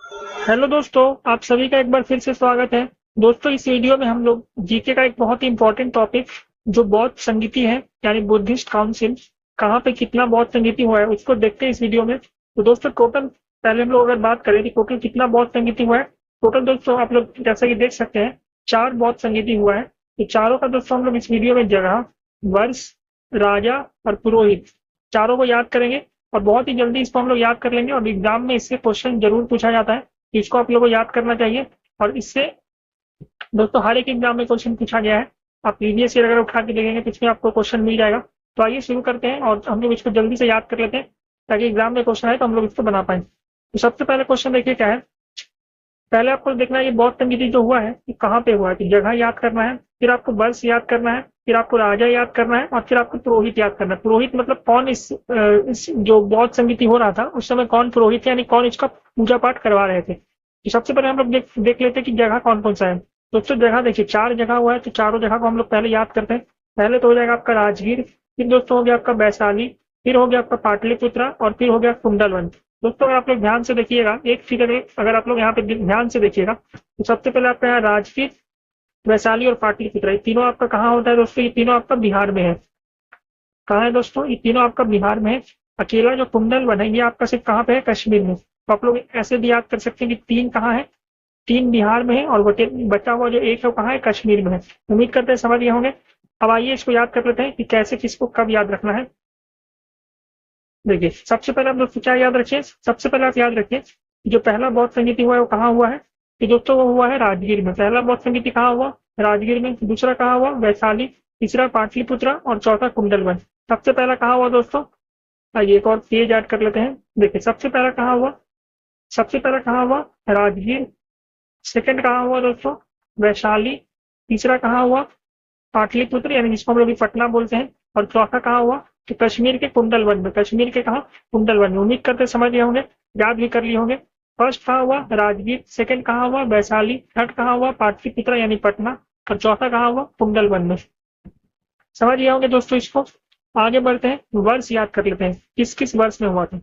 Hello दोस्तों, आप सभी का एक बार फिर से स्वागत है। दोस्तों, इस वीडियो में हम लोग जीके का एक बहुत ही इंपॉर्टेंट टॉपिक जो बौद्ध संगीति है यानी बुद्धिस्ट काउंसिल, कहाँ पे कितना बौद्ध संगीति हुआ है उसको देखते हैं इस वीडियो में। तो दोस्तों टोटल पहले हम लोग अगर बात करें कि टोटल कितना बौद्ध संगीति हुआ है। टोटल दोस्तों आप लोग जैसा कि देख सकते हैं 4 बौद्ध संगीति हुआ है। तो चारों का दोस्तों हम लोग इस वीडियो में जगह, वर्ष, राजा और पुरोहित चारों को याद करेंगे। और बहुत ही जल्दी इसको हम लोग याद कर लेंगे और एग्जाम में इससे क्वेश्चन जरूर पूछा जाता है। इसको आप लोगों को याद करना चाहिए। और इससे दोस्तों हर एक एग्जाम में क्वेश्चन पूछा गया है। आप प्रीवियस ईयर अगर उठा के देखेंगे तो इसमें आपको क्वेश्चन मिल जाएगा। तो आइए शुरू करते हैं और हम लोग इसको जल्दी से याद कर लेते हैं ताकि एग्जाम में क्वेश्चन आए तो हम लोग इसको बना पाए। तो सबसे पहले क्वेश्चन देखिए क्या है। पहले आपको देखना है ये बौद्ध संगीति जो हुआ है ये कहाँ पे हुआ है। तो जगह याद करना है, फिर आपको वर्ष याद करना है, फिर आपको राजा याद करना है और फिर आपको पुरोहित याद करना है। पुरोहित मतलब कौन इस जो बौद्ध संगीति हो रहा था उस समय कौन पुरोहित यानी कौन इसका पूजा पाठ करवा रहे थे। तो सबसे पहले हम लोग देख लेते हैं कि जगह कौन कौन सा है। दोस्तों जगह देखिए 4 जगह हुआ है, तो चारों जगह को हम लोग पहले याद करते हैं। पहले तो हो जाएगा आपका राजगीर, फिर दोस्तों हो गया आपका वैशाली, फिर हो गया आपका पाटलिपुत्रा और फिर हो गया कुंडलवन। दोस्तों अगर आप लोग ध्यान से देखिएगा एक फिगर अगर आप लोग यहाँ पे ध्यान से देखिएगा तो सबसे पहले आपका यहाँ राजगीर, वैशाली और पाटलिपुत्रा ये तीनों आपका कहाँ होता है दोस्तों। ये तीनों आपका बिहार में है। कहाँ है दोस्तों, ये तीनों आपका बिहार में है। अकेला जो कुंडलवन है ये आपका सिर्फ कहाँ पे है, कश्मीर में। तो आप लोग ऐसे भी याद कर सकते हैं कि 3 कहाँ है, 3 बिहार में है और बचा हुआ जो एक है वो कहाँ है, कश्मीर में है। उम्मीद करते हैं समझ गए होंगे। अब आइए इसको याद कर लेते हैं कि कैसे किसको कब याद रखना है। देखिए सबसे पहले आप दोस्तों क्या याद रखिए, सबसे पहले आप याद रखिए जो पहला बौद्ध संगीति हुआ है वो कहाँ हुआ है। कि दोस्तों वो हुआ है राजगीर में। पहला बौद्ध संगीति कहाँ हुआ, राजगीर में। दूसरा कहाँ हुआ, वैशाली। तीसरा पाटलिपुत्रा और चौथा कुंडलवन। सबसे पहला कहाँ हुआ दोस्तों, आइए एक और पेज ऐड कर लेते हैं। देखिए सबसे पहला कहाँ हुआ, सबसे पहला कहाँ हुआ, राजगीर। सेकंड कहाँ हुआ दोस्तों, वैशाली। तीसरा कहाँ हुआ, पाटलिपुत्र यानी जिसको हम लोग पटना बोलते हैं। और चौथा कहाँ हुआ, तो कश्मीर के कुंडलवन में। कश्मीर के कहाँ, कुंडलवन में। उम्मीद करते समझ गए होंगे, याद भी कर लिए होंगे। फर्स्ट कहाँ हुआ, राजगीर। सेकंड कहाँ हुआ, वैशाली। थर्ड कहाँ हुआ, पाटलिपुत्र यानी पटना। और चौथा कहाँ हुआ, कुंडलवन में। समझ गए होंगे दोस्तों इसको। आगे बढ़ते हैं, वर्ष याद कर लेते हैं किस किस वर्ष में हुआ था।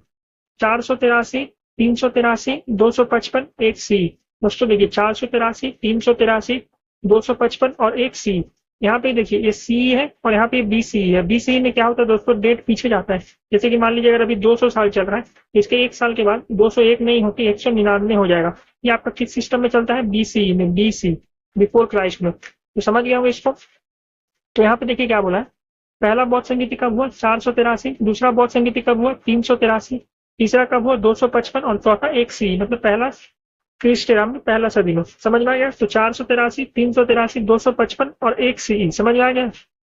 483, 383, 255, 1 सी। दोस्तों देखिए 483, 383, 255 और 1 सी। यहाँ पे देखिए ये सी है और यहाँ पे बी सी है। बी सी में क्या होता है दोस्तों, डेट पीछे जाता है। जैसे कि मान लीजिए अगर अभी 200 साल चल रहा है, इसके 1 साल के बाद 201 नहीं होती 199 हो जाएगा। ये आपका किस सिस्टम में चलता है, बी सी में, बी सी, बिफोर क्राइस्ट में। तो समझ गया होंगे इसको। तो यहाँ पे देखिए क्या बोला है, पहला बौद्ध संगीति कब हुआ, 483। दूसरा बौद्ध संगीति कब हुआ, 383। तीसरा कब हुआ, 255 और चौथा 1 सी मतलब पहला क्रिस्ट एरा में, पहला सदी में। समझ में आ गया। तो 483, 383, 255 और 1 सी। समझ में आ गया।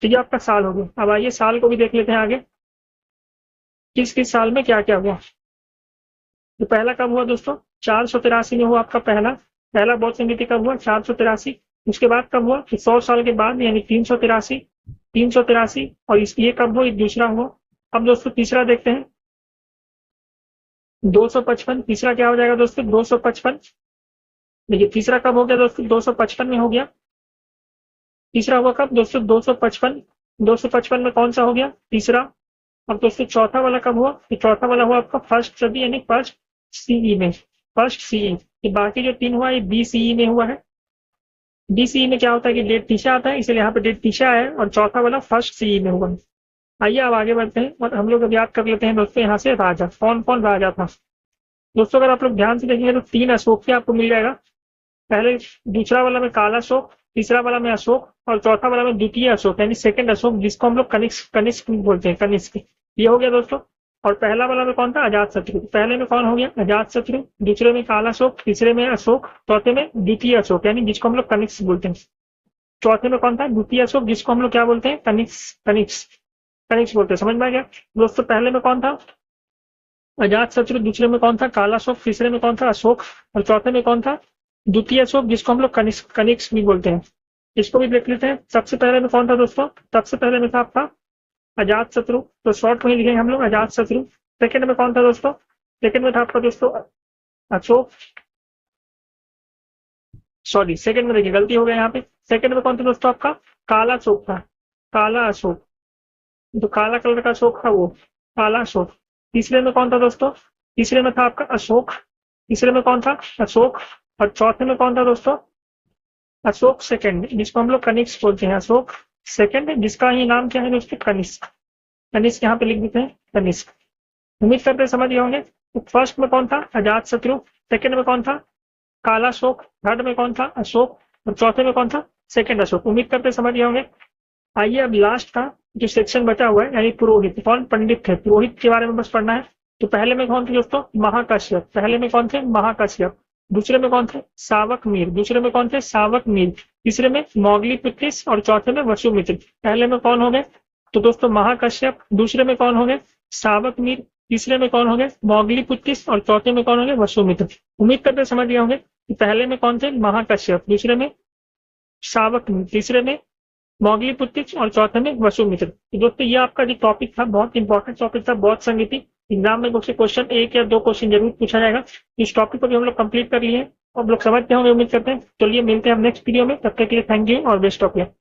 तो ये आपका साल हो गया। अब आइए साल को भी देख लेते हैं आगे, किस किस साल में क्या क्या हुआ। तो पहला कब हुआ दोस्तों, 483 में हुआ आपका पहला पहला बौद्ध संगीति कब हुआ, 483। उसके बाद कब हुआ, 100 साल के बाद यानी 383। 383 और ये कब हुआ, दूसरा हुआ। अब दोस्तों तीसरा देखते हैं, 255। तीसरा क्या हो जाएगा दोस्तों, 255। देखिए तीसरा कब हो गया दोस्तों, 255 में हो गया। तीसरा हुआ कब दोस्तों, 255। 255 में कौन सा हो गया, तीसरा। अब दोस्तों चौथा वाला कब हुआ, तो चौथा वाला हुआ आपका फर्स्ट सदी यानी फर्स्ट सीई में, फर्स्ट सीई। ये बाकी जो 3 हुआ ये बी सीई में हुआ है। बी सीई में क्या होता है कि डेट पीछे आता है, इसलिए यहाँ पे डेट पीछे आया है। और चौथा वाला फर्स्ट सीई में हुआ। आइए अब आगे बढ़ते हैं और हम लोग अब याद कर लेते हैं दोस्तों यहाँ से राजा कौन कौन राजा था। दोस्तों अगर आप लोग ध्यान से देखेंगे तो 3 अशोक आपको मिल जाएगा। पहले दूसरा वाला में काला अशोक, तीसरा वाला में अशोक और चौथा वाला में द्वितीय अशोक यानी सेकंड अशोक, जिसको हम लोग कनिष्क कनिष्क बोलते हैं, कनिष्क। ये हो गया दोस्तों। और पहला वाला में कौन था, अजात शत्रु। पहले में कौन हो गया, अजात शत्रु। दूसरे में काला अशोक, तीसरे में अशोक, चौथे में द्वितीय अशोक यानी जिसको हम लोग कनिष्क बोलते हैं। चौथे में कौन था, द्वितीय अशोक, जिसको हम लोग क्या बोलते हैं, कनिष्क कनिष्क कनिष्क बोलते हैं। समझ में आ गया दोस्तों। पहले में कौन था, अजात शत्रु। दूसरे में कौन था, काला अशोक। तीसरे में कौन था, अशोक। और चौथे में कौन था, द्वितीय अशोक, जिसको हम लोग कनिष्क कनिष्क भी बोलते हैं। इसको भी देख लेते हैं। सबसे पहले में कौन था दोस्तों, सबसे पहले में था आपका अजात शत्रु। तो शॉर्ट में लिखेंगे हम लोग अजात शत्रु। सेकंड में कौन था दोस्तों, सेकंड में था आपका दोस्तों अशोक। सॉरी सेकंड में देखिए गलती हो गया यहाँ पे। सेकंड में कौन था दोस्तों आपका, काला अशोक था, काला अशोक। जो काला कलर का अशोक था वो काला अशोक। तीसरे में कौन था दोस्तों, तीसरे में था आपका अशोक। तीसरे में कौन था? अशोक। और चौथे में कौन था दोस्तों? अशोक सेकंड, जिसको हम लोग कनिष्क बोलते हैं। अशोक सेकंड, जिसका ये नाम क्या है दोस्तों? कनिष्क। कनिष्क यहाँ पे लिख देते हैं, कनिष्क। उम्मीद करते हैं समझ गए होंगे। तो फर्स्ट में कौन था? अजात शत्रु। सेकंड में कौन था? कालाशोक। थर्ड में कौन था? अशोक। और चौथे में कौन था? सेकंड अशोक। उम्मीद करते हैं समझ गए होंगे। आइए अब लास्ट का जो सेक्शन बचा हुआ है, यानी पुरोहित। कौन? पंडित थे। पुरोहित के बारे में बस पढ़ना है। तो पहले में कौन थे दोस्तों? महाकाश्यप। पहले में कौन थे? महाकाश्यप। दूसरे में कौन थे? सावक मीर। दूसरे में कौन थे? सावक मीर। तीसरे में मोगलीपितिस और चौथे में वसुमित्र। पहले में कौन हो गए? तो दोस्तों महाकाश्यप। दूसरे में कौन हो गए? सावक मीर। तीसरे में कौन हो गए? मोगलीपितिस और चौथे में कौन हो गए? वसुमित्र। उम्मीद करते हैं समझ गए होंगे कि पहले में कौन थे? महाकाश्यप। दूसरे में सावक मीर। तीसरे में मोगलीपुत्तिच और चौथे में वसुमित्र। तो दोस्तों ये आपका जो टॉपिक था, बहुत इंपॉर्टेंट टॉपिक था, बहुत संगीति। एग्जाम में मुझसे क्वेश्चन 1 या 2 क्वेश्चन जरूर पूछा जाएगा। इस टॉपिक को भी हम लोग कंप्लीट कर लिए हैं, अब लोग समझते होंगे उम्मीद करते हैं। चलिए मिलते हैं हम नेक्स्ट वीडियो में, तब तक के लिए थैंक यू और बेस्ट ऑफ लक।